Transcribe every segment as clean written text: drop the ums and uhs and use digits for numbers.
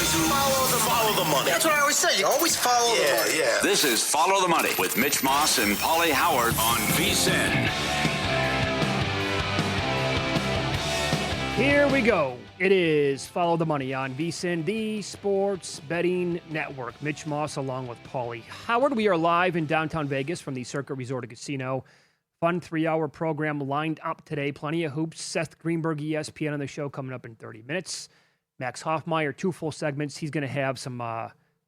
Follow the money. That's what I always say. You always follow the money. Yeah. This is Follow the Money with Mitch Moss and Paulie Howard on VSiN. Here we go. It is Follow the Money on VSiN, the Sports Betting Network. Mitch Moss along with Paulie Howard. We are live in downtown Vegas from the Circa Resort and Casino. Fun 3-hour program lined up today. Plenty of hoops. Seth Greenberg, ESPN on the show coming up in 30 minutes. Max Hoffmeyer, 2 full segments. He's going to have some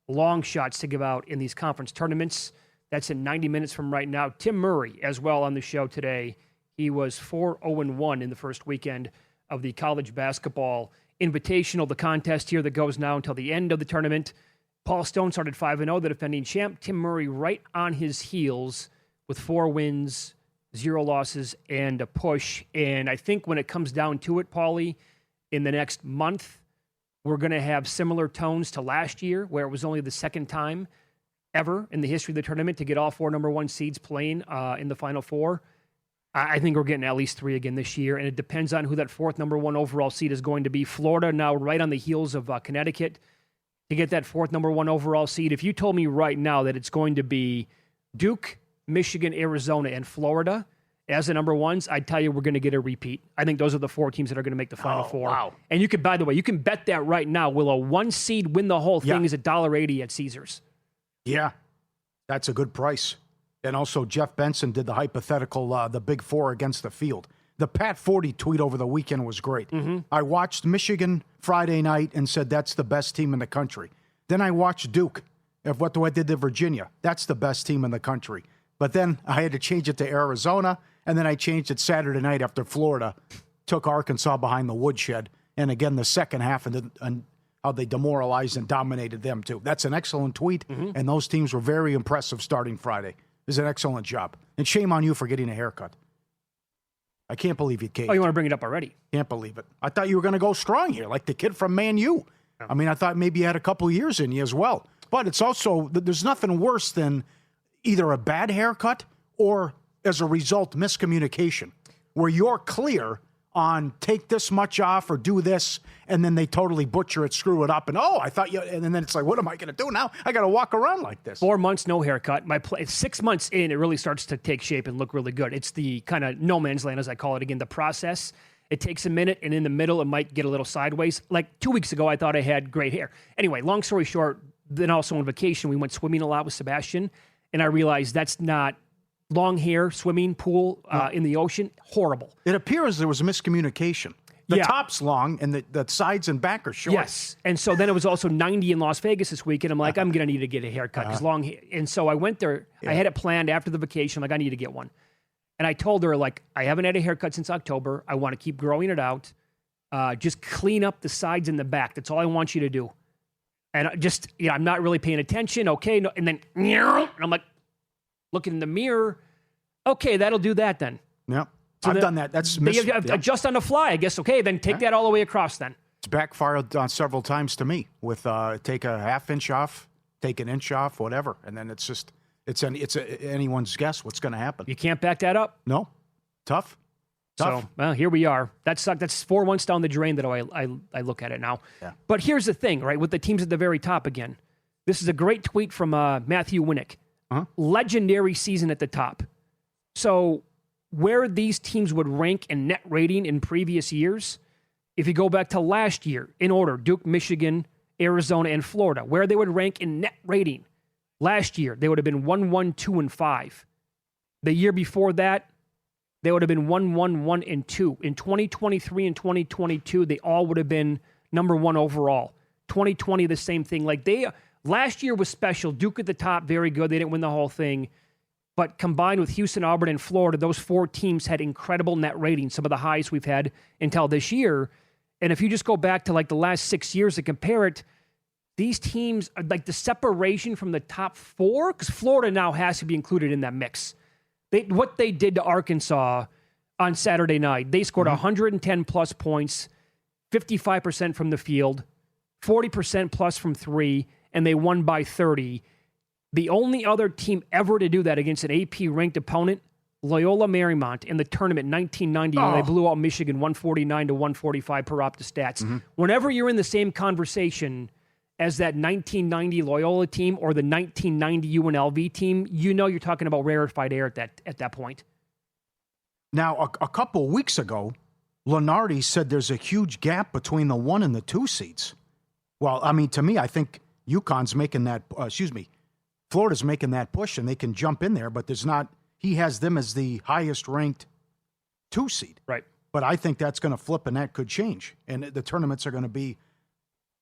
long shots to give out in these conference tournaments. That's in 90 minutes from right now. Tim Murray as well on the show today. He was 4-0-1 in the first weekend of the college basketball invitational, the contest here that goes now until the end of the tournament. Paul Stone started 5-0, the defending champ. Tim Murray right on his heels with 4 wins, 0 losses, and a push. And I think when it comes down to it, Paulie, in the next month, we're going to have similar tones to last year, where it was only the second time ever in the history of the tournament to get all 4 number 1 seeds playing in the Final Four. I think we're getting at least 3 again this year, and it depends on who that 4th number 1 overall seed is going to be. Florida now right on the heels of Connecticut to get that 4th number 1 overall seed. If you told me right now that it's going to be Duke, Michigan, Arizona, and Florida as the number 1s, I'd tell you we're going to get a repeat. I think those are the 4 teams that are going to make the Final Four. Wow. And you could, by the way, you can bet that right now. Will a 1 seed win the whole thing? Is $1.80 at Caesars? Yeah, that's a good price. And also, Jeff Benson did the hypothetical, the Big Four against the field. The Pat 40 tweet over the weekend was great. Mm-hmm. I watched Michigan Friday night and said that's the best team in the country. Then I watched Duke. What I did to Virginia, that's the best team in the country. But then I had to change it to Arizona, and then I changed it Saturday night after Florida took Arkansas behind the woodshed. And again, the second half and how they demoralized and dominated them, too. That's an excellent tweet, and those teams were very impressive starting Friday. It was an excellent job. And shame on you for getting a haircut. I can't believe you caved. Oh, you want to bring it up already? Can't believe it. I thought you were going to go strong here, like the kid from Man U. I mean, I thought maybe you had a couple of years in you as well. But it's also, there's nothing worse than either a bad haircut or, as a result, miscommunication, where you're clear on take this much off or do this, and then they totally butcher it, screw it up, and I thought you, and then it's like, what am I going to do now? I got to walk around like this. 4 months, no haircut. It's 6 months in, it really starts to take shape and look really good. It's the kind of no man's land, as I call it again, the process. It takes a minute, and in the middle, it might get a little sideways. Like 2 weeks ago, I thought I had great hair. Anyway, long story short, then also on vacation, we went swimming a lot with Sebastian, and I realized that's not long hair, swimming, pool, in the ocean, horrible. It appears there was a miscommunication. The top's long and the sides and back are short. Yes. And so then it was also 90 in Las Vegas this week, and I'm like, I'm going to need to get a haircut because long hair. And so I went there. Yeah. I had it planned after the vacation. Like, I need to get one. And I told her, like, I haven't had a haircut since October. I want to keep growing it out. Just clean up the sides and the back. That's all I want you to do. And just, I'm not really paying attention. Okay. No, and then, and I'm like, looking in the mirror. Okay, that'll do that then. Yeah. So I've done that. That's adjust on the fly, I guess. Okay, then take that all the way across then. It's backfired several times to me with take a half inch off, take an inch off, whatever. And then it's just, it's anyone's guess what's going to happen. You can't back that up. No. Tough. So, well, here we are. That's 4 months down the drain that I look at it now. Yeah. But here's the thing, right, with the teams at the very top again. This is a great tweet from Matthew Winnick. Legendary season at the top. So where these teams would rank in net rating in previous years, if you go back to last year, in order, Duke, Michigan, Arizona, and Florida, where they would rank in net rating. Last year, they would have been 1, 1, 2, and 5. The year before that, they would have been 1, 1, 1, and 2. In 2023 and 2022, they all would have been number 1 overall. 2020, the same thing. Like last year was special. Duke at the top, very good. They didn't win the whole thing. But combined with Houston, Auburn, and Florida, those 4 teams had incredible net ratings, some of the highest we've had until this year. And if you just go back to like the last 6 years to compare it, these teams, like the separation from the top 4, because Florida now has to be included in that mix. What they did to Arkansas on Saturday night, they scored 110 plus points, 55% from the field, 40% plus from 3, and they won by 30. The only other team ever to do that against an AP-ranked opponent, Loyola Marymount, in the tournament in 1990, when they blew out Michigan 149 to 145 per Opta stats. Whenever you're in the same conversation as that 1990 Loyola team or the 1990 UNLV team, you know you're talking about rarefied air at that point. Now, a couple of weeks ago, Lunardi said there's a huge gap between the 1 and the 2 seeds. Well, I mean, to me, I think UConn's making that, Florida's making that push, and they can jump in there, but there's not, he has them as the highest ranked 2 seed. Right. But I think that's going to flip, and that could change. And the tournaments are going to be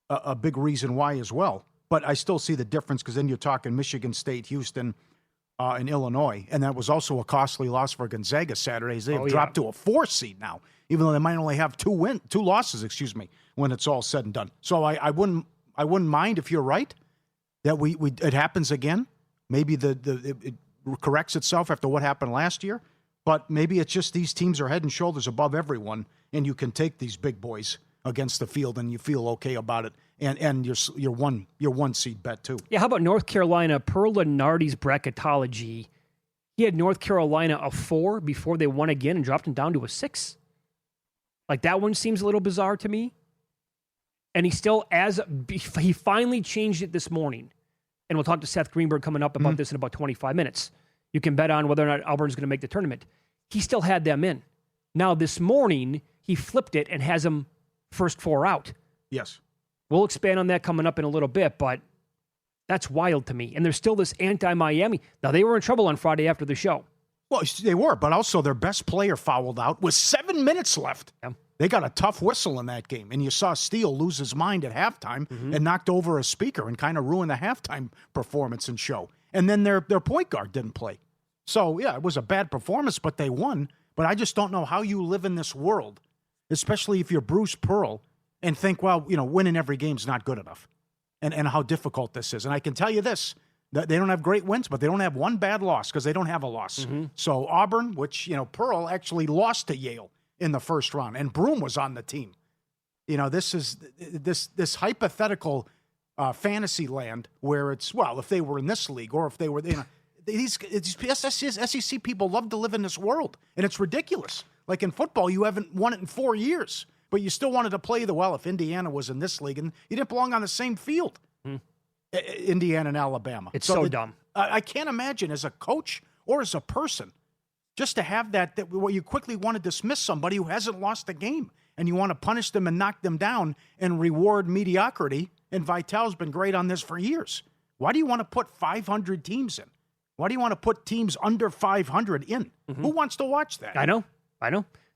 a big reason why as well. But I still see the difference, because then you're talking Michigan State, Houston, and Illinois. And that was also a costly loss for Gonzaga Saturdays. They have dropped to a 4 seed now, even though they might only have two losses, when it's all said and done. So I wouldn't mind if you're right that it happens again. Maybe it corrects itself after what happened last year. But maybe it's just these teams are head and shoulders above everyone, and you can take these big boys against the field, and you feel okay about it. And your 1 seed bet too. Yeah, how about North Carolina? Per Lunardi's bracketology, he had North Carolina a 4 before they won again and dropped him down to a 6. Like, that one seems a little bizarre to me. And he finally changed it this morning. And we'll talk to Seth Greenberg coming up about this in about 25 minutes. You can bet on whether or not Auburn's going to make the tournament. He still had them in. Now, this morning, he flipped it and has them first 4 out. Yes. We'll expand on that coming up in a little bit, but that's wild to me. And there's still this anti-Miami. Now, they were in trouble on Friday after the show. Well, they were, but also their best player fouled out with 7 minutes left. Yeah. They got a tough whistle in that game, and you saw Steele lose his mind at halftime and knocked over a speaker and kind of ruined the halftime performance and show. And then their point guard didn't play. So, yeah, it was a bad performance, but they won. But I just don't know how you live in this world, especially if you're Bruce Pearl, and think, well, winning every game's not good enough, and how difficult this is. And I can tell you this, that they don't have great wins, but they don't have one bad loss because they don't have a loss. So Auburn, which, Pearl actually lost to Yale in the first round, and Broom was on the team. This is this hypothetical fantasy land where it's, well, if they were in this league or if they were, these SEC people love to live in this world, and it's ridiculous. Like in football, you haven't won it in 4 years, but you still wanted to play if Indiana was in this league, and you didn't belong on the same field, Indiana and Alabama. It's so dumb. I can't imagine as a coach or as a person just to have that where you quickly want to dismiss somebody who hasn't lost a game, and you want to punish them and knock them down and reward mediocrity. And Vitale's been great on this for years. Why do you want to put 500 teams in? Why do you want to put teams under 500 in? Who wants to watch that? I know.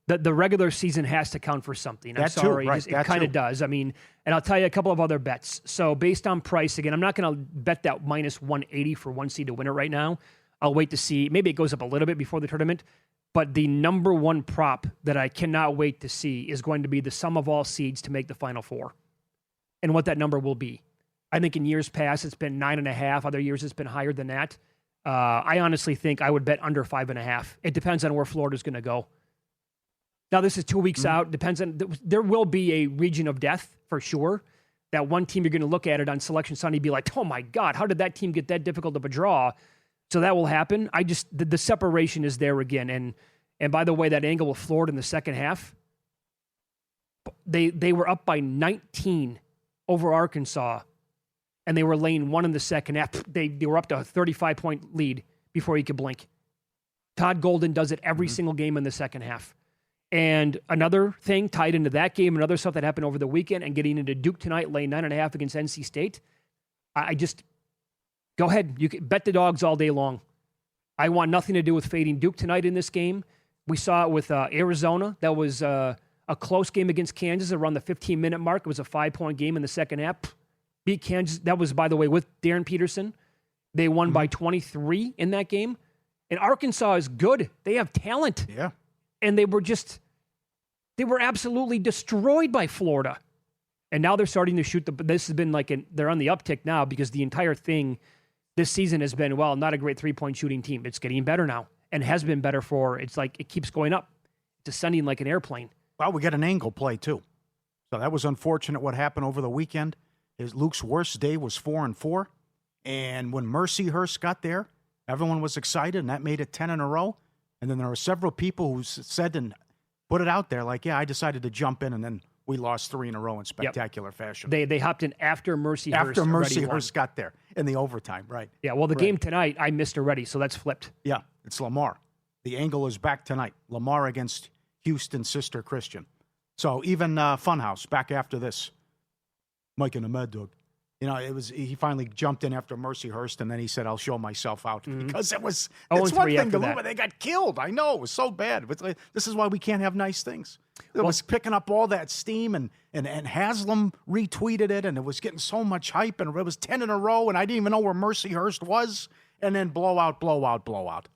The regular season has to count for something. I'm sorry. It kind of does. I mean, and I'll tell you a couple of other bets. So based on price, again, I'm not going to bet that minus 180 for 1 seed to win it right now. I'll wait to see. Maybe it goes up a little bit before the tournament. But the number one prop that I cannot wait to see is going to be the sum of all seeds to make the Final Four, and what that number will be. I think in years past, it's been 9.5. Other years, it's been higher than that. I honestly think I would bet under 5.5. It depends on where Florida's going to go. Now, this is 2 weeks out. Depends on, there will be a region of death for sure. That one team you're going to look at it on Selection Sunday and be like, oh my God, how did that team get that difficult of a draw? So that will happen. The separation is there again. And by the way, that angle of Florida in the second half, they were up by 19 over Arkansas, and they were laying 1 in the second half. They were up to a 35-point lead before you could blink. Todd Golden does it every single game in the second half. And another thing tied into that game, and other stuff that happened over the weekend, and getting into Duke tonight, laying 9.5 against NC State. Go ahead. You can bet the dogs all day long. I want nothing to do with fading Duke tonight in this game. We saw it with Arizona. That was a close game against Kansas around the 15-minute mark. It was a 5-point game in the second half. Beat Kansas. That was, by the way, with Darren Peterson. They won by 23 in that game. And Arkansas is good. They have talent. Yeah. And they were absolutely destroyed by Florida. And now they're starting to shoot this has been they're on the uptick now, because the entire thing this season has been, well, not a great 3-point shooting team. It's getting better now, and has been better it's like it keeps going up. It's ascending like an airplane. Well, we got an angle play too. So that was unfortunate what happened over the weekend. Luke's worst day was 4-4. And when Mercyhurst got there, everyone was excited, and that made it 10 in a row. And then there were several people who said and put it out there like, yeah, I decided to jump in and then we lost 3 in a row in spectacular fashion. They hopped in after Mercyhurst. After already Mercyhurst got there in the overtime, right? Yeah, well, the game tonight, I missed already, so that's flipped. Yeah, it's Lamar. The angle is back tonight. Lamar against Houston Sister Christian. So even Funhouse back after this. Mike and the Mad Dog. You know, he finally jumped in after Mercyhurst, and then he said, I'll show myself out. Because it's one thing to lose, but they got killed. I know. It was so bad. But this is why we can't have nice things. It was picking up all that steam, and Haslam retweeted it, and it was getting so much hype, and it was 10 in a row, and I didn't even know where Mercyhurst was. And then blowout.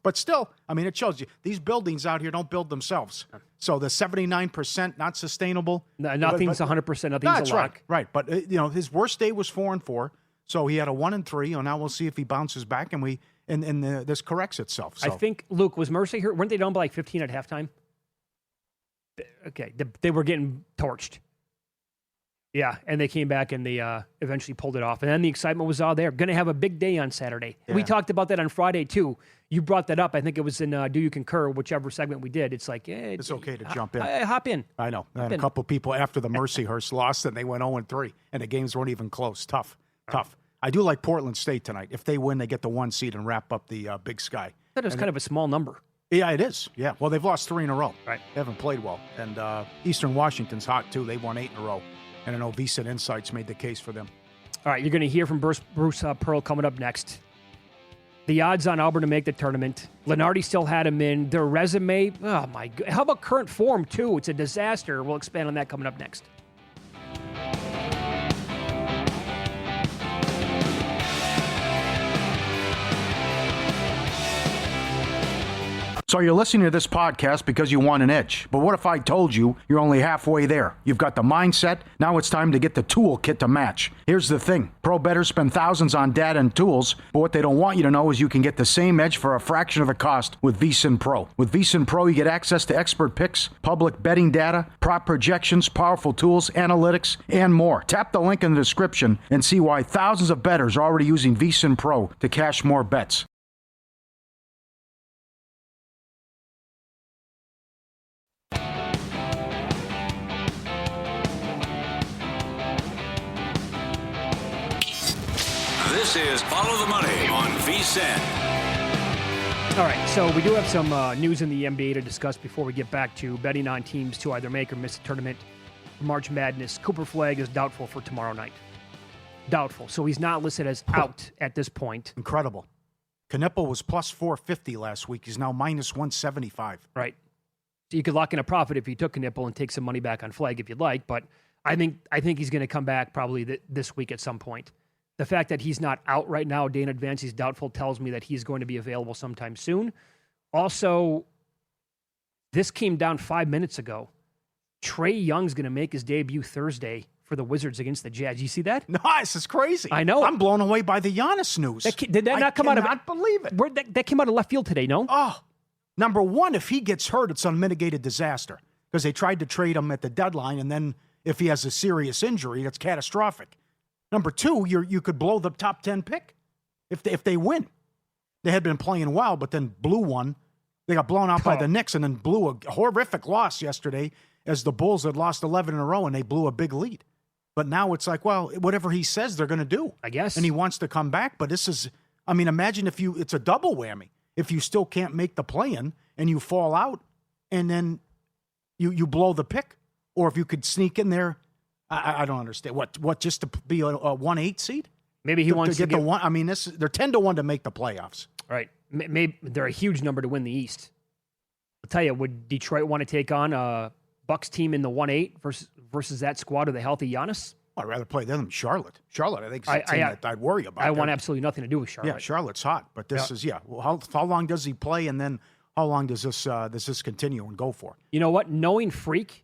But still, I mean, it shows you these buildings out here don't build themselves. So the 79% not sustainable. No, nothing's 100%. Nothing's That's a lock. Right. But his worst day was 4-4. So he had a 1-3. And now we'll see if he bounces back and this corrects itself. So. I think Luke was Mercyhurst. Weren't they down by like 15 at halftime? Okay, they were getting torched. Yeah, and they came back and they eventually pulled it off. And then the excitement was all there. Going to have a big day on Saturday. Yeah. We talked about that on Friday, too. You brought that up. I think it was in Do You Concur, whichever segment we did. It's like, it's okay to jump in. Hop in. I know. I had a couple people after the Mercyhurst lost, and they went 0-3, and the games weren't even close. Tough. I do like Portland State tonight. If they win, they get the 1 seed and wrap up the Big Sky. That is kind of a small number. Yeah, it is. Yeah. Well, they've lost 3 in a row. Right. They haven't played well. And Eastern Washington's hot, too. They won 8 in a row. And I know VSiN Insights made the case for them. All right, you're going to hear from Bruce Pearl coming up next. The odds on Auburn to make the tournament. Lenardi still had him in. Their resume, oh my God. How about current form, too? It's a disaster. We'll expand on that coming up next. So you're listening to this podcast because you want an edge. But what if I told you you're only halfway there? You've got the mindset. Now it's time to get the toolkit to match. Here's the thing. Pro bettors spend thousands on data and tools, but what they don't want you to know is you can get the same edge for a fraction of the cost with VSiN Pro. With VSiN Pro, you get access to expert picks, public betting data, prop projections, powerful tools, analytics, and more. Tap the link in the description and see why thousands of bettors are already using VSiN Pro to cash more bets. This is Follow the Money on VSiN. All right, so we do have some news in the NBA to discuss before we get back to betting on teams to either make or miss the tournament for March Madness. Cooper Flagg is doubtful for tomorrow night. Doubtful. So he's not listed as out at this point. Incredible. Knipple was plus 450 last week. He's now minus 175. Right. So you could lock in a profit if you took Knipple and take some money back on Flagg if you'd like, but I think he's going to come back probably this week at some point. The fact that he's not out right now, day in advance, he's doubtful, tells me that he's going to be available sometime soon. Also, this came down 5 minutes ago. Trae Young's going to make his debut Thursday for the Wizards against the Jazz. You see that? No, this is crazy. I know. I'm blown away by the Giannis news. Did that not come out of? I cannot believe it. That came out of left field today, no? Oh, number one, if he gets hurt, it's unmitigated disaster because they tried to trade him at the deadline, and then if he has a serious injury, that's catastrophic. Number two, you could blow the top 10 pick if they win. They had been playing well, but then blew one. They got blown out by the Knicks and then blew a horrific loss yesterday as the Bulls had lost 11 in a row and they blew a big lead. But now it's like, well, whatever he says, they're going to do. I guess. And he wants to come back. But this is, I mean, imagine it's a double whammy. If you still can't make the play-in and you fall out and then you blow the pick. Or if you could sneak in there, I don't understand. What just to be a 1-8 seed? Maybe he wants to get the one. I mean, they're 10-1 to make the playoffs. Right. Maybe they're a huge number to win the East. I'll tell you, would Detroit want to take on a Bucks team in the 1-8 versus that squad with a healthy Giannis? I'd rather play them than Charlotte. Charlotte, I think, is a team that I'd worry about. I want absolutely nothing to do with Charlotte. Yeah, Charlotte's hot, but this is Well, how long does he play, and then how long does this continue and go for? You know what? Knowing Freak,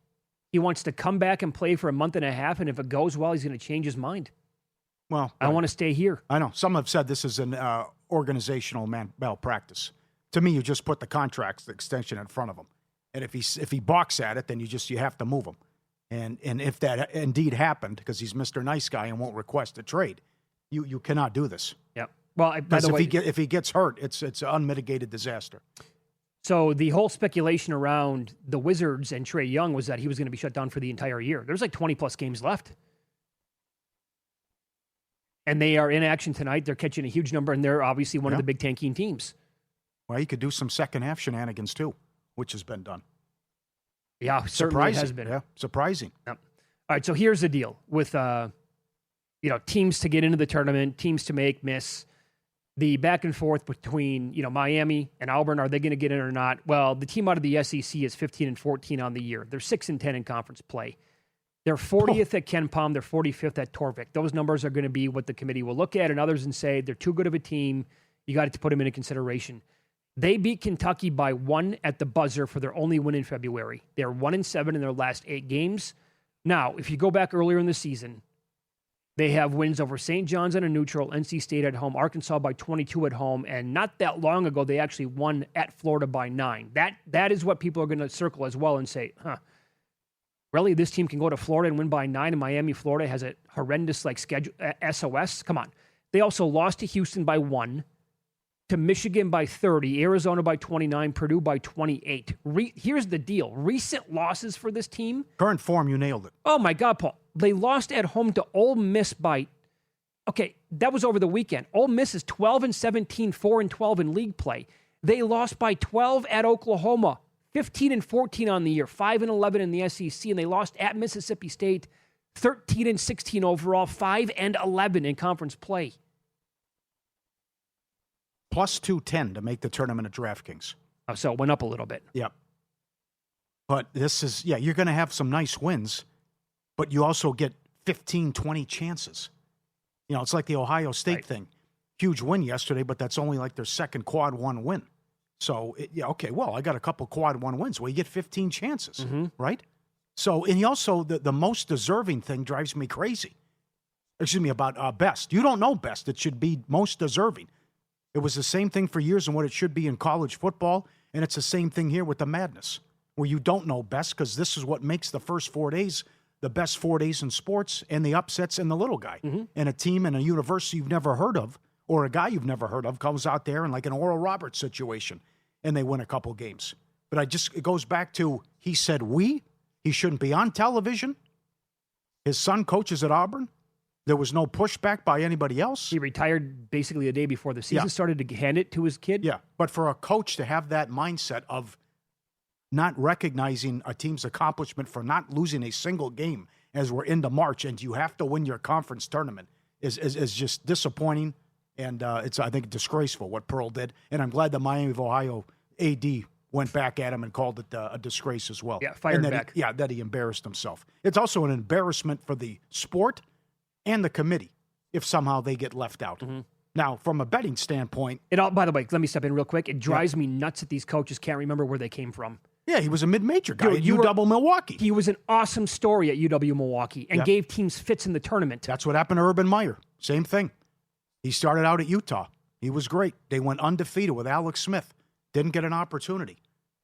he wants to come back and play for a month and a half, and if it goes well, he's going to change his mind. Well, I want to stay here. I know. Some have said this is an organizational malpractice. To me, you just put the contract extension in front of him, and if he balks at it, then you have to move him. And if that indeed happened, because he's Mr. Nice Guy and won't request a trade, you cannot do this. Yeah. Well, by the way, if he gets hurt, it's an unmitigated disaster. So the whole speculation around the Wizards and Trae Young was that he was going to be shut down for the entire year. There's like 20-plus games left. And they are in action tonight. They're catching a huge number, and they're obviously one of the big tanking teams. Well, you could do some second-half shenanigans, too, which has been done. Yeah, certainly has been. Yeah, surprising. Yeah. All right, so here's the deal with teams to get into the tournament, teams to miss. The back and forth between Miami and Auburn, are they going to get in or not? Well, the team out of the SEC is 15-14 on the year. They're 6-10 in conference play. They're 40th at Ken Palm. They're 45th at Torvik. Those numbers are going to be what the committee will look at, and others and say they're too good of a team. You got to put them into consideration. They beat Kentucky by 1 at the buzzer for their only win in February. They're 1-7 in their last 8 games. Now, if you go back earlier in the season, they have wins over St. John's on a neutral, NC State at home, Arkansas by 22 at home, and not that long ago, they actually won at Florida by 9. That is what people are going to circle as well and say, really, this team can go to Florida and win by 9, and Miami, Florida has a horrendous schedule, SOS? Come on. They also lost to Houston by 1, to Michigan by 30, Arizona by 29, Purdue by 28. Here's the deal. Recent losses for this team. Current form, you nailed it. Oh, my God, Paul. They lost at home to Ole Miss by, that was over the weekend. Ole Miss is 12-17, 4-12 in league play. They lost by 12 at Oklahoma. 15-14 on the year, 5-11 in the SEC, and they lost at Mississippi State, 13-16 overall, 5-11 in conference play. Plus 210 to make the tournament at DraftKings. Oh, so it went up a little bit. Yep. But this is, you're going to have some nice wins, but you also get 15, 20 chances. It's like the Ohio State thing. Huge win yesterday, but that's only like their second quad 1 win. So, I got a couple quad 1 wins. Well, you get 15 chances, right? So, and he also, the most deserving thing drives me crazy. About best. You don't know best. It should be most deserving. It was the same thing for years and what it should be in college football, and it's the same thing here with the madness, where you don't know best because this is what makes the first 4 days the best 4 days in sports, and the upsets and the little guy. And a team and a university you've never heard of, or a guy you've never heard of, comes out there in like an Oral Roberts situation, and they win a couple games. But it goes back to, he said he shouldn't be on television. His son coaches at Auburn. There was no pushback by anybody else. He retired basically the day before the season started to hand it to his kid. Yeah, but for a coach to have that mindset of not recognizing a team's accomplishment for not losing a single game as we're into March, and you have to win your conference tournament is just disappointing, and it's, I think, disgraceful what Pearl did. And I'm glad the Miami of Ohio AD went back at him and called it a disgrace as well. Yeah, fired back. That he embarrassed himself. It's also an embarrassment for the sport and the committee if somehow they get left out. Now, from a betting standpoint... By the way, let me step in real quick. It drives me nuts that these coaches can't remember where they came from. Yeah, he was a mid-major guy at UW Milwaukee. He was an awesome story at UW Milwaukee and gave teams fits in the tournament. That's what happened to Urban Meyer. Same thing. He started out at Utah. He was great. They went undefeated with Alex Smith. Didn't get an opportunity.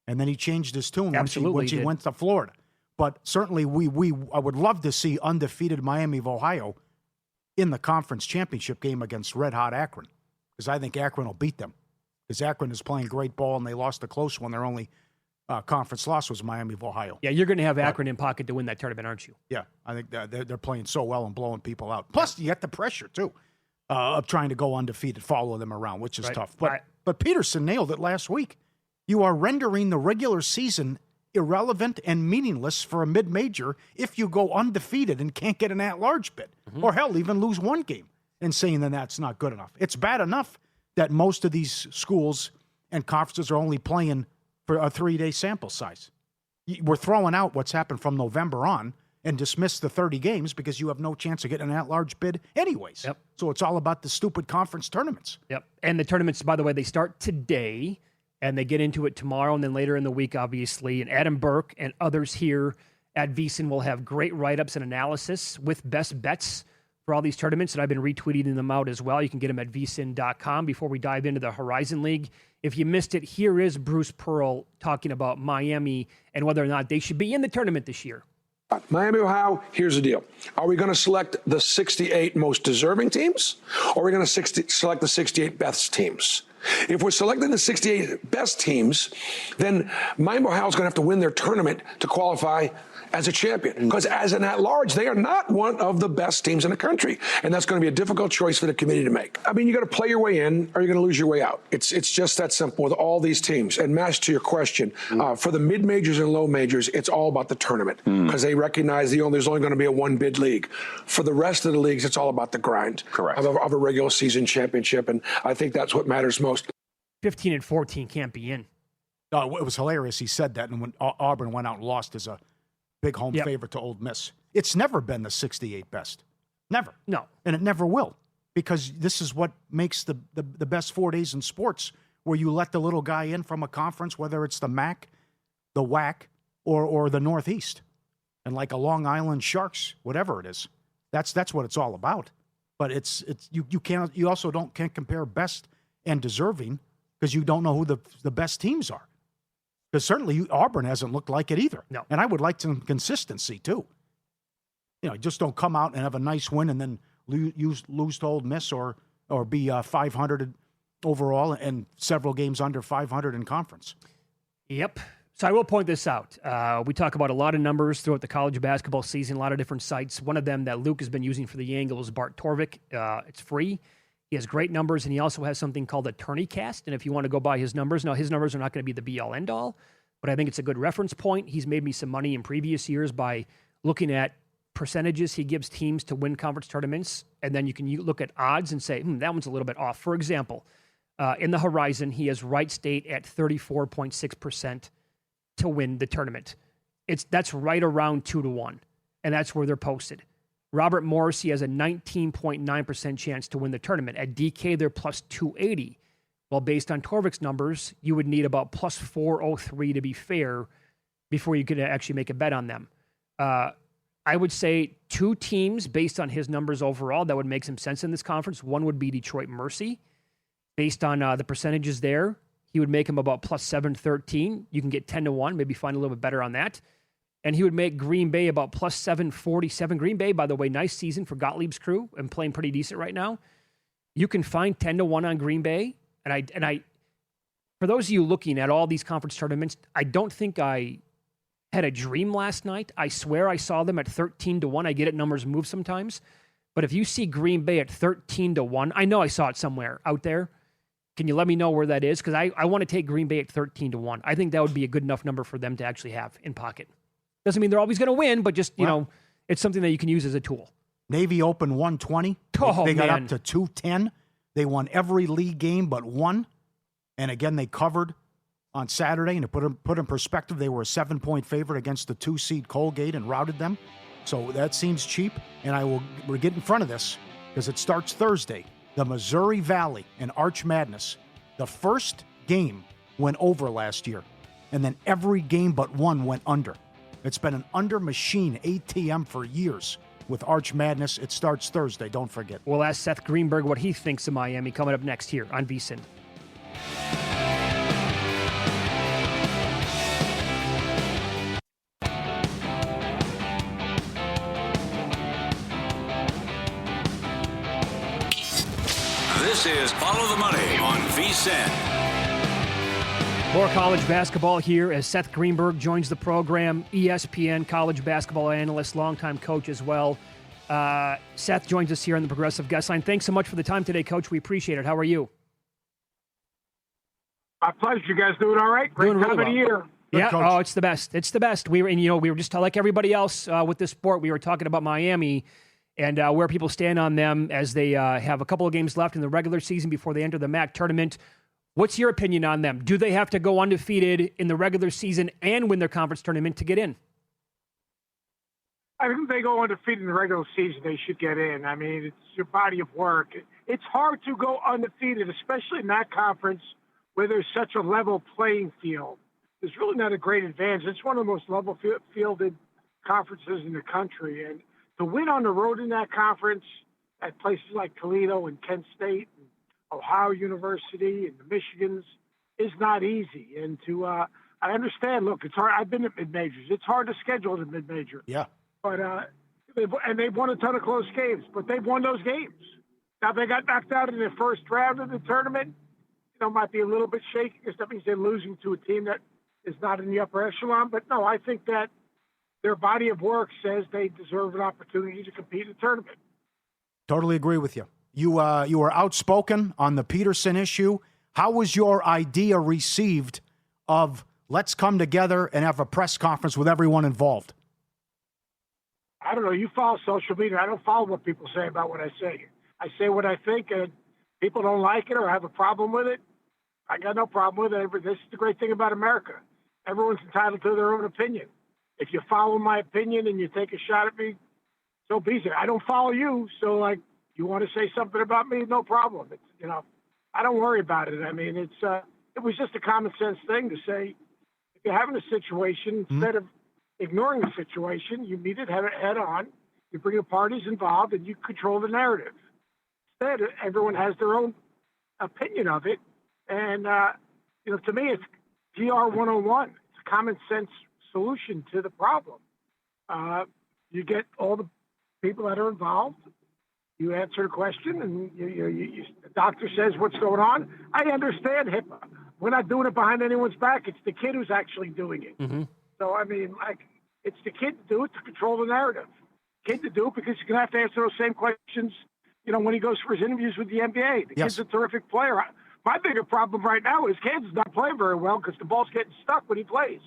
And then he changed his tune once he went to Florida. But certainly I would love to see undefeated Miami of Ohio in the conference championship game against Red Hot Akron, because I think Akron will beat them, because Akron is playing great ball and they lost a close one. Their only conference loss was Miami of Ohio. Yeah, you're going to have Akron in pocket to win that tournament, aren't you? Yeah, I think they're playing so well and blowing people out. Plus, you get the pressure, too, of trying to go undefeated, follow them around, which is tough. But Peterson nailed it last week. You are rendering the regular season irrelevant and meaningless for a mid-major if you go undefeated and can't get an at-large bid, or hell, even lose one game, and saying that that's not good enough. It's bad enough that most of these schools and conferences are only playing for a 3-day sample size. We're throwing out what's happened from November on and dismiss the 30 games because you have no chance of getting an at-large bid anyways. Yep. So it's all about the stupid conference tournaments. Yep. And the tournaments, by the way, they start today, and they get into it tomorrow and then later in the week, obviously. And Adam Burke and others here at VSiN will have great write-ups and analysis with best bets for all these tournaments, and I've been retweeting them out as well. You can get them at vsin.com. Before we dive into the Horizon League, if you missed it, here is Bruce Pearl talking about Miami and whether or not they should be in the tournament this year. Miami, Ohio, here's the deal. Are we going to select the 68 most deserving teams, or are we going to select the 68 best teams? If we're selecting the 68 best teams, then Miami Ohio's going to have to win their tournament to qualify as a champion. Because as an at-large, they are not one of the best teams in the country. And that's going to be a difficult choice for the committee to make. I mean, you got to play your way in or you're going to lose your way out. It's just that simple with all these teams. And Mash, to your question, for the mid-majors and low majors, it's all about the tournament because they recognize there's only going to be a one-bid league. For the rest of the leagues, it's all about the grind of a regular season championship. And I think that's what matters most. 15 and 14 can't be in. No, it was hilarious. He said that, and when Auburn went out and lost as a big home favorite to Ole Miss. It's never been the 68 best. Never. No. And it never will, because this is what makes the best 4 days in sports, where you let the little guy in from a conference, whether it's the MAC, the WAC, or the Northeast. And like a Long Island Sharks, whatever it is. That's what it's all about. But you also can't compare best and deserving, because you don't know who the best teams are. Because certainly Auburn hasn't looked like it either. No. And I would like some consistency, too. Just don't come out and have a nice win and then lose to Ole Miss or be 500 overall and several games under 500 in conference. Yep. So I will point this out. We talk about a lot of numbers throughout the college basketball season, a lot of different sites. One of them that Luke has been using for the angle is Bart Torvik. It's free. He has great numbers, and he also has something called a TourneyCast. And if you want to go by his numbers, now his numbers are not going to be the be-all, end-all, but I think it's a good reference point. He's made me some money in previous years by looking at percentages he gives teams to win conference tournaments, and then you can look at odds and say, that one's a little bit off. For example, in the Horizon, he has Wright State at 34.6% to win the tournament. That's right around 2-1, and that's where they're posted. Robert Morris, he has a 19.9% chance to win the tournament. At DK, they're plus 280. Well, based on Torvik's numbers, you would need about plus 403 to be fair before you could actually make a bet on them. I would say two teams, based on his numbers overall, that would make some sense in this conference. One would be Detroit Mercy. Based on the percentages there, he would make him about plus 713. You can get 10-1, maybe find a little bit better on that. And he would make Green Bay about plus 747. Green Bay, by the way, nice season for Gottlieb's crew and playing pretty decent right now. You can find 10-1 on Green Bay. And I, for those of you looking at all these conference tournaments, I don't think I had a dream last night. I swear I saw them at 13-1. I get it, numbers move sometimes. But if you see Green Bay at 13-1, I know I saw it somewhere out there. Can you let me know where that is? Because I want to take Green Bay at 13-1. I think that would be a good enough number for them to actually have in pocket. Doesn't mean they're always going to win, but just, it's something that you can use as a tool. Navy Open 120. They got up to 210. They won every league game but one. And again, they covered on Saturday. And to put in perspective, they were a 7-point favorite against the 2-seed Colgate and routed them. So that seems cheap. And we'll get in front of this because it starts Thursday. The Missouri Valley and Arch Madness. The first game went over last year. And then every game but one went under. It's been an under machine ATM for years with Arch Madness. It starts Thursday. Don't forget. We'll ask Seth Greenberg what he thinks of Miami coming up next here on VSiN. This is Follow the Money on VSiN. More college basketball here as Seth Greenberg joins the program, ESPN college basketball analyst, longtime coach as well. Seth joins us here on the Progressive Guest Line. Thanks so much for the time today, Coach. We appreciate it. How are you? My pleasure. You guys doing all right? Great Doing time really of the year. Yeah, oh, it's the best. It's the best. We were just like everybody else with this sport. We were talking about Miami and where people stand on them as they have a couple of games left in the regular season before they enter the MAC tournament. What's your opinion on them? Do they have to go undefeated in the regular season and win their conference tournament to get in? I think if they go undefeated in the regular season, they should get in. I mean, it's your body of work. It's hard to go undefeated, especially in that conference where there's such a level playing field. There's really not a great advantage. It's one of the most level fielded conferences in the country. And to win on the road in that conference at places like Toledo and Kent State and Ohio University and the Michigans is not easy. And I understand, look, it's hard. I've been at mid-majors. It's hard to schedule at a mid-major. Yeah. But they've won a ton of close games, but they've won those games. Now, they got knocked out in the first round of the tournament. might be a little bit shaky because that means they're losing to a team that is not in the upper echelon. But no, I think that their body of work says they deserve an opportunity to compete in the tournament. Totally agree with you. You were outspoken on the Peterson issue. How was your idea received of let's come together and have a press conference with everyone involved? I don't know. You follow social media. I don't follow what people say about what I say. I say what I think, and people don't like it or have a problem with it. I got no problem with it. This is the great thing about America. Everyone's entitled to their own opinion. If you follow my opinion and you take a shot at me, so be it. I don't follow you, so like you want to say something about me, no problem. It's, I don't worry about it. I mean, it was just a common sense thing to say. If you're having a situation, instead of ignoring the situation, you meet it head on. You bring the parties involved, and you control the narrative. Instead, everyone has their own opinion of it, and to me, it's PR 101. It's a common sense solution to the problem. You get all the people that are involved. You answer the question, and the doctor says what's going on. I understand HIPAA. We're not doing it behind anyone's back. It's the kid who's actually doing it. Mm-hmm. So, I mean, it's the kid to do it to control the narrative. Kid to do it because he's going to have to answer those same questions, when he goes for his interviews with the NBA. The kid's a terrific player. My bigger problem right now is Kansas not playing very well because the ball's getting stuck when he plays.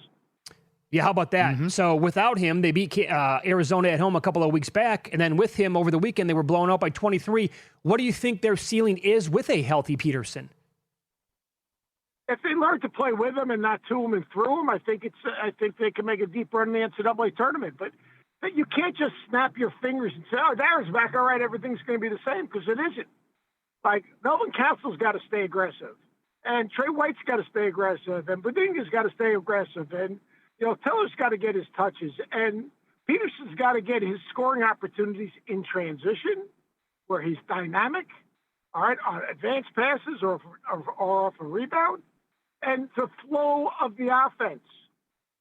Yeah, how about that? Mm-hmm. So without him, they beat Arizona at home a couple of weeks back, and then with him over the weekend, they were blown out by 23. What do you think their ceiling is with a healthy Peterson? If they learn to play with him and not to him and through him, I think they can make a deep run in the NCAA tournament. But you can't just snap your fingers and say, "Oh, Darren's back. All right, everything's going to be the same," because it isn't. Like Melvin Castle's got to stay aggressive, and Trey White's got to stay aggressive, and Badinga's got to stay aggressive, and Tiller's got to get his touches, and Peterson's got to get his scoring opportunities in transition, where he's dynamic, all right, on advanced passes or off a rebound, and the flow of the offense.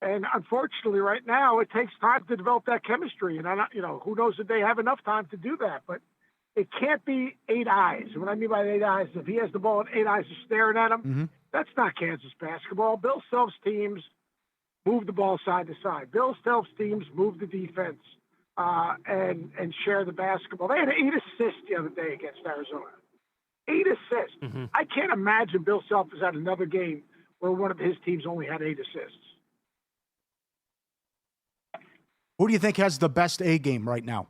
And unfortunately, right now, it takes time to develop that chemistry. And who knows if they have enough time to do that? But it can't be 8 eyes. What I mean by 8 eyes, if he has the ball and 8 eyes are staring at him, that's not Kansas basketball. Bill Self's teams move the ball side to side. Bill Self's teams move the defense and share the basketball. They had 8 assists the other day against Arizona. 8 assists. Mm-hmm. I can't imagine Bill Self has had another game where one of his teams only had 8 assists. Who do you think has the best A game right now?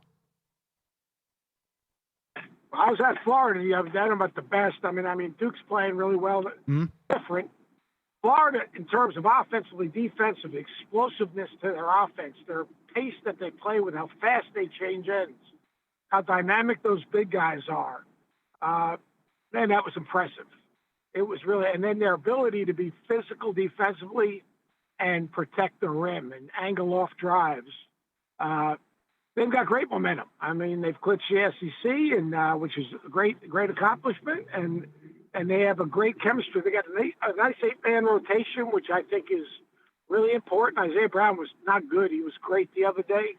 I was at Florida the other day. I don't know about the best. I mean, Duke's playing really well. Different. Florida, in terms of offensively, defensively, explosiveness to their offense, their pace that they play with, how fast they change ends, how dynamic those big guys are. Man, that was impressive. It was really, and then their ability to be physical defensively and protect the rim and angle off drives. They've got great momentum. I mean, they've clinched the SEC, and which is a great accomplishment, and they have a great chemistry. They got a nice 8-man rotation, which I think is really important. Isaiah Brown was not good. He was great the other day.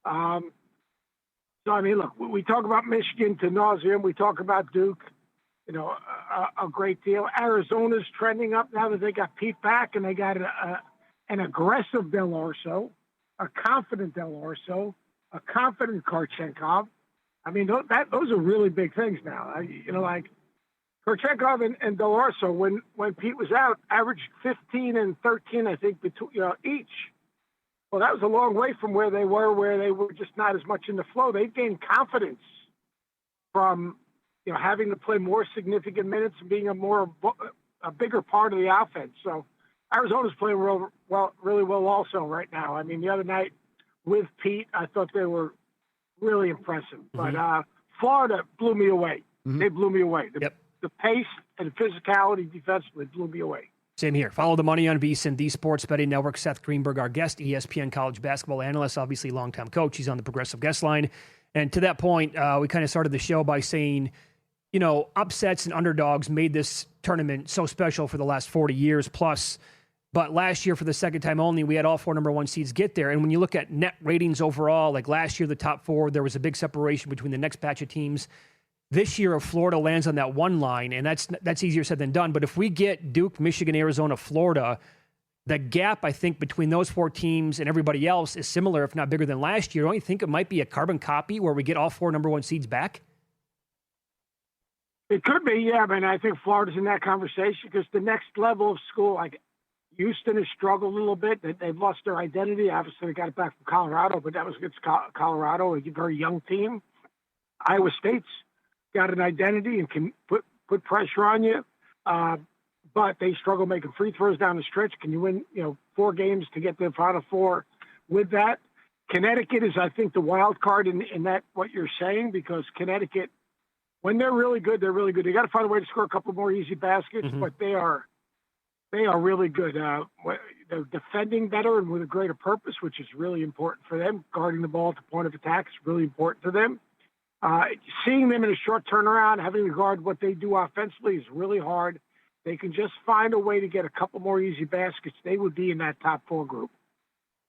So, I mean, look, we talk about Michigan to nauseam. We talk about Duke, a great deal. Arizona's trending up now that they got Pete back, and they got an aggressive Del Orso, a confident Del Orso, a confident Korchenkov. I mean, those are really big things now. Like Korchenkov and Del Orso, when Pete was out, averaged 15 and 13, I think, each. Well, that was a long way from where they were just not as much in the flow. They've gained confidence from, having to play more significant minutes and being a bigger part of the offense. So Arizona's playing really well also right now. I mean, the other night with Pete, I thought they were really impressive. Mm-hmm. But Florida blew me away. Mm-hmm. They blew me away. The pace and physicality defensively blew me away. Same here. Follow the money on VSiN, the Sports Betting Network. Seth Greenberg, our guest, ESPN college basketball analyst, obviously longtime coach. He's on the Progressive Guest Line. And to that point, we kind of started the show by saying, upsets and underdogs made this tournament so special for the last 40 years plus. But last year, for the second time only, we had all 4 number 1 seeds get there. And when you look at net ratings overall, like last year, the top 4, there was a big separation between the next batch of teams. this year if Florida lands on that one line, and that's easier said than done. But if we get Duke, Michigan, Arizona, Florida, the gap, I think, between those 4 teams and everybody else is similar, if not bigger than last year. Don't you think it might be a carbon copy where we get all 4 number 1 seeds back? It could be, yeah. I mean, I think Florida's in that conversation because the next level of school, like Houston, has struggled a little bit. They've lost their identity. Obviously, they got it back from Colorado, but that was against Colorado, a very young team. Iowa State's got an identity and can put pressure on you, but they struggle making free throws down the stretch. Can you win, 4 games to get to the Final Four with that? Connecticut is, I think, the wild card in that what you're saying, because Connecticut, when they're really good, they're really good. They got to find a way to score a couple more easy baskets, but they are really good. They're defending better and with a greater purpose, which is really important for them. Guarding the ball at the point of attack is really important to them. Seeing them in a short turnaround, having to guard what they do offensively is really hard. They can just find a way to get a couple more easy baskets. They would be in that top 4 group.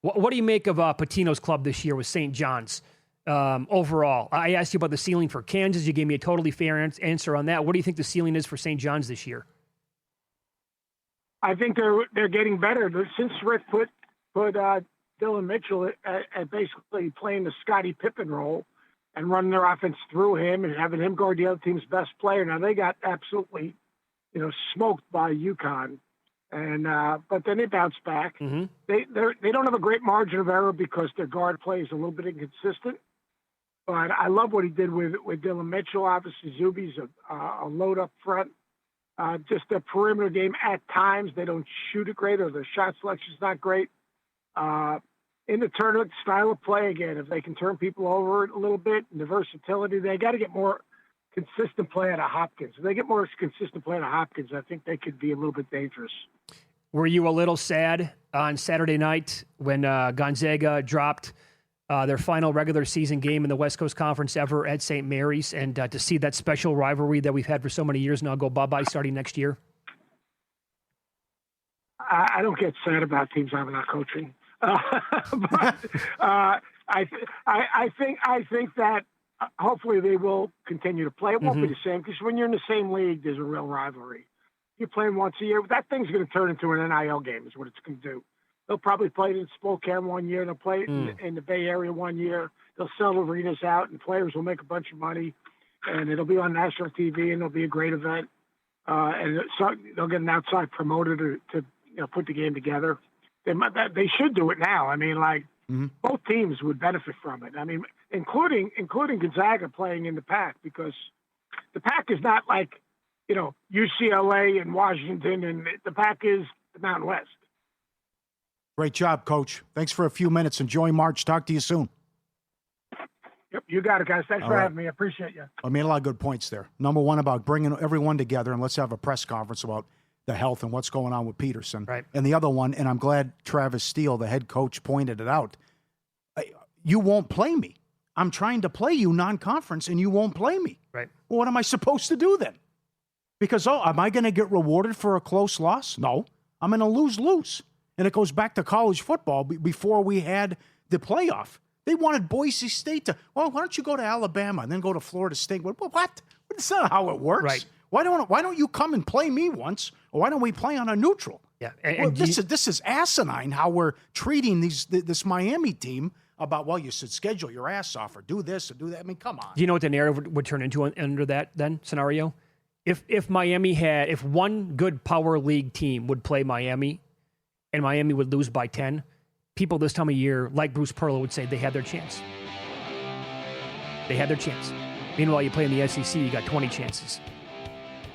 What do you make of Patino's club this year with St. John's overall? I asked you about the ceiling for Kansas. You gave me a totally fair answer on that. What do you think the ceiling is for St. John's this year? I think they're getting better. Since Rick put Dylan Mitchell at basically playing the Scottie Pippen role and running their offense through him and having him guard the other team's best player. Now they got absolutely, smoked by UConn, and but then they bounced back. Mm-hmm. They don't have a great margin of error because their guard play is a little bit inconsistent. But I love what he did with Dylan Mitchell. Obviously, Zuby's a load up front. Just a perimeter game at times. They don't shoot it great, or their shot selection is not great. In the tournament, style of play again, if they can turn people over a little bit, and the versatility, they got to get more consistent play out of Hopkins. If they get more consistent play out of Hopkins, I think they could be a little bit dangerous. Were you a little sad on Saturday night when Gonzaga dropped their final regular season game in the West Coast Conference ever at St. Mary's, and to see that special rivalry that we've had for so many years now go bye-bye starting next year? I don't get sad about teams I'm not coaching. But I think that hopefully they will continue to play. It won't be the same, because when you're in the same league, there's a real rivalry. You're playing once a year. That thing's going to turn into an NIL game is what it's going to do. They'll probably play it in Spokane one year. They'll play it in the Bay Area one year. They'll sell arenas out, and players will make a bunch of money, and it'll be on national TV, and it'll be a great event. And so they'll get an outside promoter to put the game together. They should do it now. I mean, both teams would benefit from it. I mean, including Gonzaga playing in the Pac, because the Pac is not like, UCLA and Washington, and the Pac is the Mountain West. Great job, Coach. Thanks for a few minutes. Enjoy March. Talk to you soon. Yep, you got it, guys. Thanks for having me. I appreciate you. I made a lot of good points there. Number one, about bringing everyone together, and let's have a press conference about the health and what's going on with Peterson. Right. And the other one, and I'm glad Travis Steele, the head coach, pointed it out. You won't play me. I'm trying to play you non-conference, and you won't play me. Right. Well, what am I supposed to do then? Because, am I going to get rewarded for a close loss? No. I'm going to lose. And it goes back to college football before we had the playoff. They wanted Boise State to, why don't you go to Alabama and then go to Florida State? What? That's not how it works. Right. Why don't you come and play me once, or why don't we play on a neutral? Yeah. This is asinine how we're treating this Miami team about, you should schedule your ass off or do this or do that. I mean, come on. Do you know what the narrative would turn into under that then scenario? If one good power league team would play Miami and Miami would lose by 10, people this time of year, like Bruce Pearl, would say they had their chance. They had their chance. Meanwhile, you play in the SEC, you got 20 chances.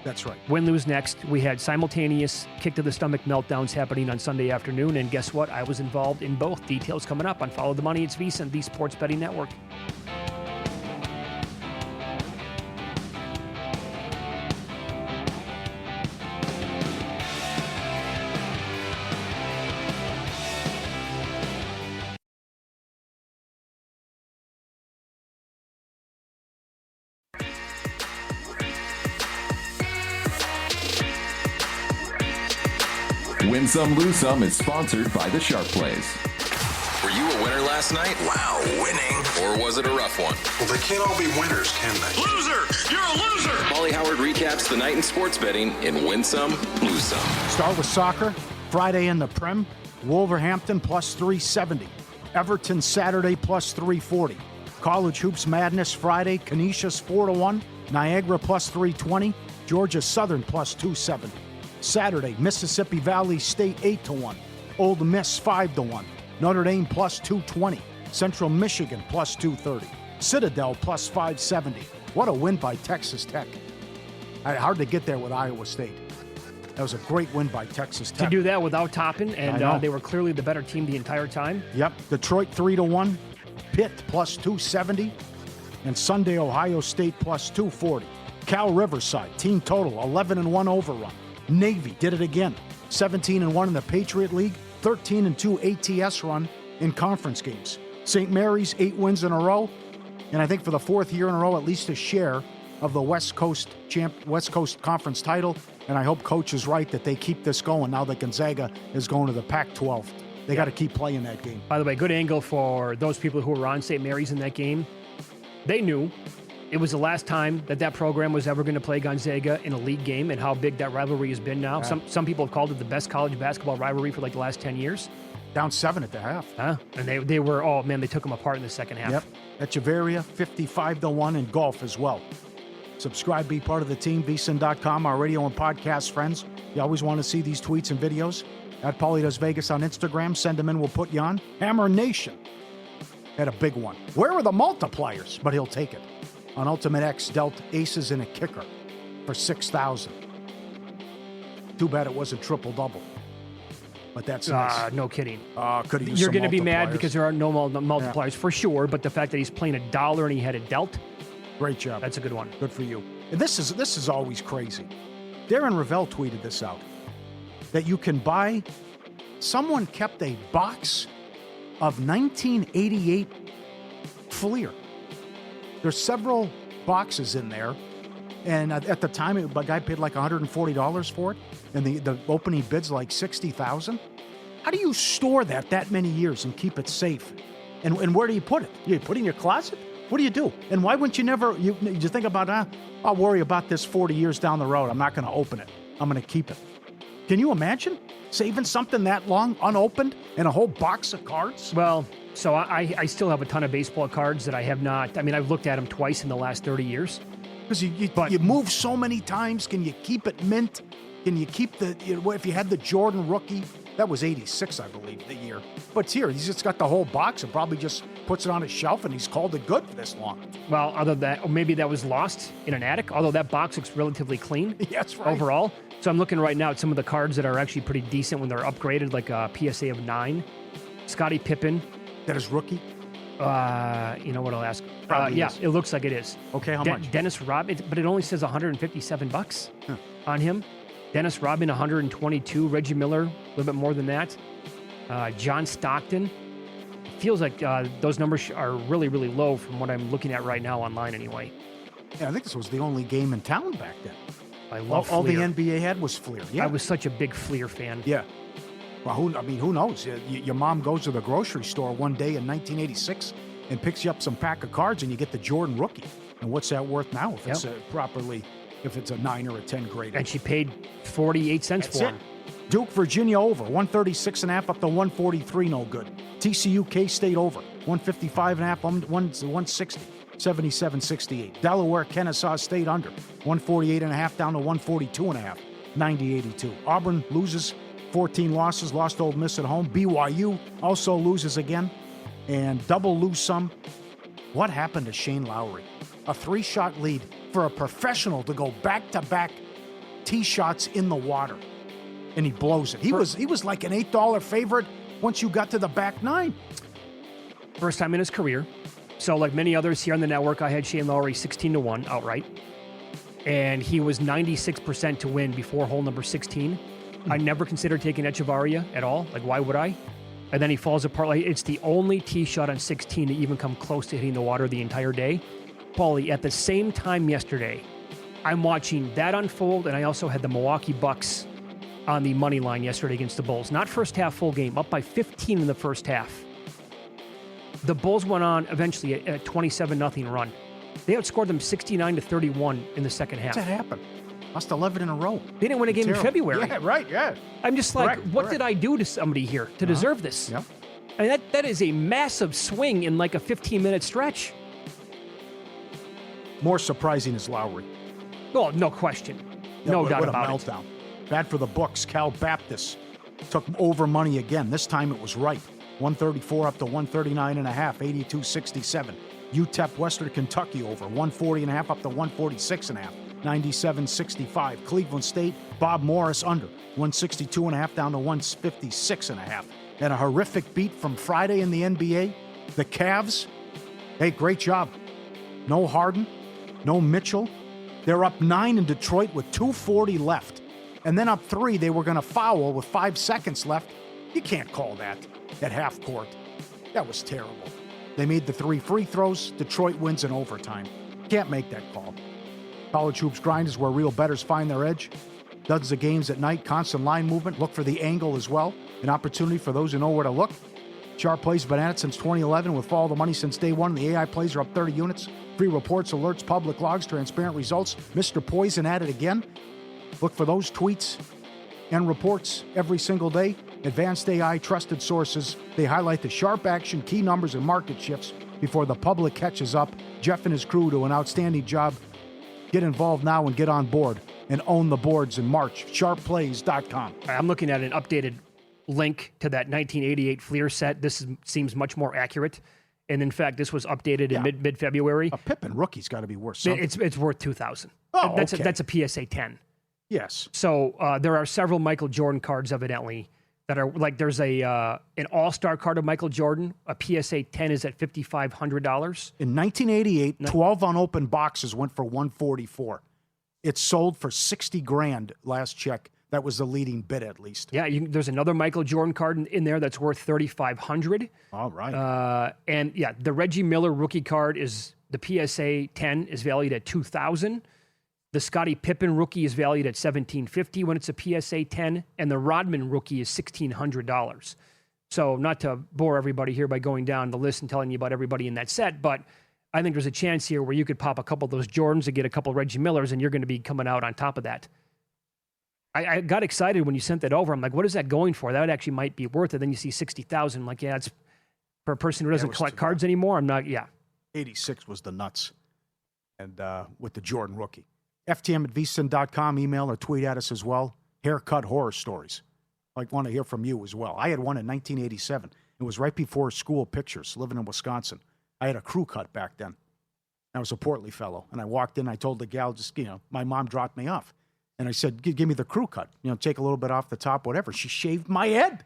That's right. Win, lose next. We had simultaneous kick-to-the-stomach meltdowns happening on Sunday afternoon, and guess what? I was involved in both. Details coming up on Follow the Money. It's VSiN, the Sports Betting Network. Win Some, Lose Some is sponsored by the Sharp Plays. Were you a winner last night? Wow, winning. Or was it a rough one? Well, they can't all be winners, can they? Loser! You're a recaps the night in sports betting in Win Some, Lose Some. Start with soccer. Friday in the Prem, Wolverhampton plus 370. Everton Saturday plus 340. College Hoops Madness Friday, Canisius 4-1. Niagara plus 320. Georgia Southern plus 270. Saturday, Mississippi Valley State 8-1. Old Miss 5-1. Notre Dame plus 220. Central Michigan plus 230. Citadel plus 570. What a win by Texas Tech. Hard to get there with Iowa State. That was a great win by Texas Tech. To do that without Toppin, I know. and they were clearly the better team the entire time. Yep. Detroit 3-1. Pitt plus 270. And Sunday, Ohio State plus 240. Cal Riverside, team total 11-1 overrun. Navy did it again. 17-1 in the Patriot League. 13-2 ATS run in conference games. St. Mary's 8 wins in a row. And I think for the 4th year in a row, at least a share of the West Coast Conference title. And I hope Coach is right that they keep this going now that Gonzaga is going to the Pac-12. They got to keep playing that game. By the way, good angle for those people who were on St. Mary's in that game. They knew it was the last time that program was ever going to play Gonzaga in a league game, and how big that rivalry has been now. Yeah. Some people have called it the best college basketball rivalry for like the last 10 years. Down 7 at the half. Huh? And they were, oh man, they took them apart in the second half. Yep. Echeverria 55-1 in golf as well. Subscribe, be part of the team, vsin.com, our radio and podcast friends. You always want to see these tweets and videos. At Paulie Does Vegas on Instagram. Send them in, we'll put you on. Hammer Nation had a big one. Where are the multipliers? But he'll take it. On Ultimate X, dealt aces and a kicker for $6,000. Too bad it wasn't triple-double. But that's nice. No kidding. Could he use You're some going to be mad multipliers? because there are no multipliers for sure, but the fact that he's playing $1 and he had it dealt, Great job. that's a good one. Good for you. And this is always crazy. Darren Ravel tweeted this out. That you can buy, someone kept a box of 1988 Fleer. There's several boxes in there. And at the time, a guy paid like $140 for it. And the opening bid's like $60,000. How do you store that many years and keep it safe? And where do you put it? You put it in your closet? What do you do? And why wouldn't you you think about, I'll worry about this 40 years down the road. I'm not going to open it. I'm going to keep it. Can you imagine saving something that long unopened and a whole box of cards? Well, so I still have a ton of baseball cards that I have not. I mean, I've looked at them twice in the last 30 years. Because you move so many times. Can you keep it mint? Can you keep if you had the Jordan rookie, that was 86, I believe, the year. But it's here, he's just got the whole box and probably just puts it on his shelf and he's called it good for this long. Well, other than that, or maybe that was lost in an attic, although that box looks relatively clean. That's right. Overall. So I'm looking right now at some of the cards that are actually pretty decent when they're upgraded, like a PSA of 9. Scottie Pippen. That is rookie? You know what I'll ask? Probably yeah, is. it looks like it is. Okay, how much? Dennis Rodman, but it only says $157 on him. Dennis Rodman, 122. Reggie Miller, a little bit more than that. John Stockton. It feels like those numbers are really, really low from what I'm looking at right now online anyway. Yeah, I think this was the only game in town back then. I love all the Fleer. NBA had was Fleer. Yeah. I was such a big Fleer fan. Yeah. Well, who knows? Your mom goes to the grocery store one day in 1986 and picks you up some pack of cards and you get the Jordan rookie. And what's that worth now if it's if it's a 9 or a 10 grader? And she paid 48 cents That's for it. him. Duke, Virginia over, 136.5 up to 143, no good. TCU, K-State over, 155.5, 160, 77-68. Delaware, Kennesaw State under, 148.5 down to 142.5, 90-82. Auburn loses 14 losses, lost Ole Miss at home. BYU also loses again, and double lose some. What happened to Shane Lowry? A 3-shot lead for a professional to go back-to-back tee shots in the water. And he blows it. He was like an $8 favorite once you got to the back 9. First time in his career. So like many others here on the network, I had Shane Lowry 16-1 outright. And he was 96% to win before hole number 16. I never considered taking Echevarria at all. Like, why would I? And then he falls apart. Like, it's the only tee shot on 16 to even come close to hitting the water the entire day. Paulie, at the same time yesterday, I'm watching that unfold, and I also had the Milwaukee Bucks on the money line yesterday against the Bulls. Not first half full game, up by 15 in the first half. The Bulls went on eventually a 27-0 run. They outscored them 69-31 in the second half. How'd that happen? Lost 11 in a row. They didn't win a game in Terrible. February. Yeah, right, yeah. I'm just like, Correct, what correct. did I do to somebody here to deserve this? Yep. I mean, that is a massive swing in like a 15-minute stretch. More surprising is Lowry. Well, no question. Yeah, No what- doubt what a about it. meltdown. Bad for the books. Cal Baptist took over money again. This time it was right. 134 up to 139.5, 82-67. UTEP Western Kentucky over 140.5 up to 146.5, 97-65. Cleveland State Bob Morris under 162.5 down to 156.5. And a horrific beat from Friday in the NBA. The Cavs. Hey, great job. No Harden, no Mitchell. They're up 9 in Detroit with 2:40 left. And then up 3, they were going to foul with 5 seconds left. You can't call that at half court. That was terrible. They made the 3 free throws. Detroit wins in overtime. Can't make that call. College Hoops Grind is where real bettors find their edge. Dozens of games at night, constant line movement. Look for the angle as well. An opportunity for those who know where to look. Sharp Plays been at it since 2011 with Follow the Money since day one. The AI plays are up 30 units. Free reports, alerts, public logs, transparent results. Mr. Poison at it again. Look for those tweets and reports every single day. Advanced AI, trusted sources. They highlight the sharp action, key numbers, and market shifts before the public catches up. Jeff and his crew do an outstanding job. Get involved now and get on board and own the boards in March. Sharpplays.com. I'm looking at an updated link to that 1988 Fleer set. Seems much more accurate. And in fact, this was updated in mid-February. A Pippen rookie's got to be worth something. It's worth $2,000. Oh, that's okay. that's a PSA 10. Yes. So there are several Michael Jordan cards, evidently, that are like there's an All-Star card of Michael Jordan. A PSA 10 is at $5,500. In 1988, 12 unopened boxes went for $144. It sold for $60,000 last check. That was the leading bid, at least. Yeah, there's another Michael Jordan card in there that's worth $3,500. All right. And yeah, the Reggie Miller rookie card is the PSA 10 is valued at $2,000. The Scottie Pippen rookie is valued at $1,750 when it's a PSA 10, and the Rodman rookie is $1,600. So not to bore everybody here by going down the list and telling you about everybody in that set, but I think there's a chance here where you could pop a couple of those Jordans and get a couple of Reggie Millers, and you're going to be coming out on top of that. I got excited when you sent that over. I'm like, what is that going for? That actually might be worth it. Then you see 60,000. I'm like, yeah, it's for a person who doesn't collect cards anymore. I'm not, yeah. 86 was the nuts. And with the Jordan rookie. FTM@vsin.com, email or tweet at us as well. Haircut horror stories. I want to hear from you as well. I had one in 1987. It was right before school pictures, living in Wisconsin. I had a crew cut back then. I was a portly fellow. And I walked in, I told the gal, my mom dropped me off. And I said, give me the crew cut. Take a little bit off the top, whatever. She shaved my head.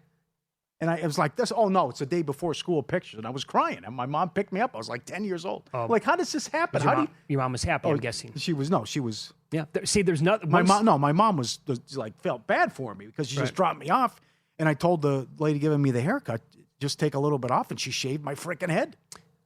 And I was like, oh, no, it's the day before school pictures. And I was crying. And my mom picked me up. I was like 10 years old. Like, how does this happen? Your mom was happy, I'm guessing. She was. Yeah. See, there's not. My mom was like, felt bad for me because she just dropped me off. And I told the lady giving me the haircut, just take a little bit off. And she shaved my freaking head.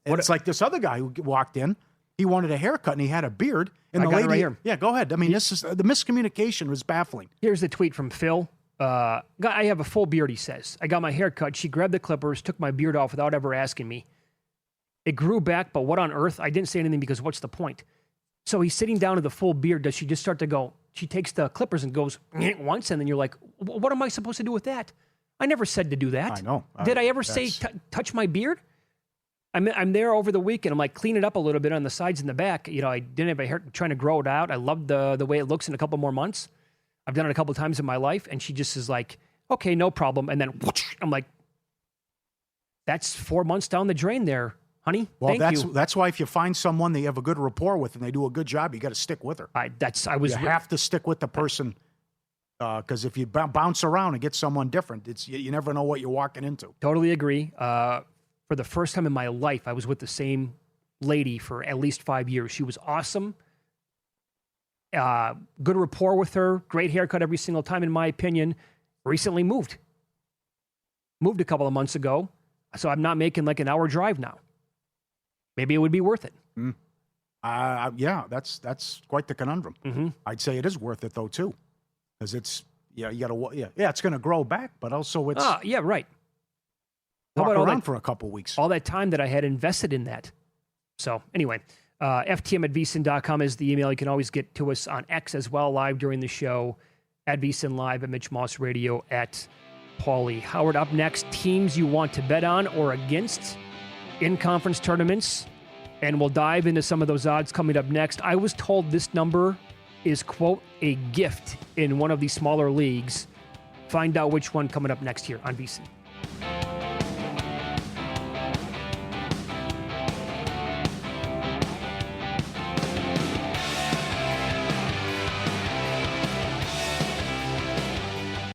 And it's like this other guy who walked in. He wanted a haircut and he had a beard. And the got it lady, right here. Yeah, go ahead. I mean, this is the miscommunication was baffling. Here's the tweet from Phil. I have a full beard, he says. I got my hair cut. She grabbed the clippers, took my beard off without ever asking me. It grew back, but what on earth? I didn't say anything because what's the point? So he's sitting down to the full beard. Does she just start to go? She takes the clippers and goes once, and then you're like, what am I supposed to do with that? I never said to do that. I know. Did I ever say touch my beard? I'm there over the weekend. I'm like, clean it up a little bit on the sides and the back. I didn't have a hair, trying to grow it out. I love the way it looks in a couple more months. I've done it a couple times in my life. And she just is like, okay, no problem. And then whoosh, I'm like, that's 4 months down the drain there, honey. Well, Thank you. That's why if you find someone that you have a good rapport with and they do a good job, you got to stick with her. You have to stick with the person because if you bounce around and get someone different, you never know what you're walking into. Totally agree. For the first time in my life, I was with the same lady for at least 5 years. She was awesome. Good rapport with her. Great haircut every single time, in my opinion. Recently moved a couple of months ago. So I'm not making like an hour drive now. Maybe it would be worth it. Yeah, that's quite the conundrum. Mm-hmm. I'd say it is worth it though too, because it's you got to it's going to grow back, but also it's yeah, right. walk How about around for a couple weeks. All that time that I had invested in that. So anyway, FTM@vsin.com is the email. You can always get to us on X as well, live during the show, at VSiN Live, at Mitch Moss Radio, at Paulie Howard. Up next, teams you want to bet on or against in conference tournaments. And we'll dive into some of those odds coming up next. I was told this number is, quote, a gift in one of these smaller leagues. Find out which one coming up next here on VSiN.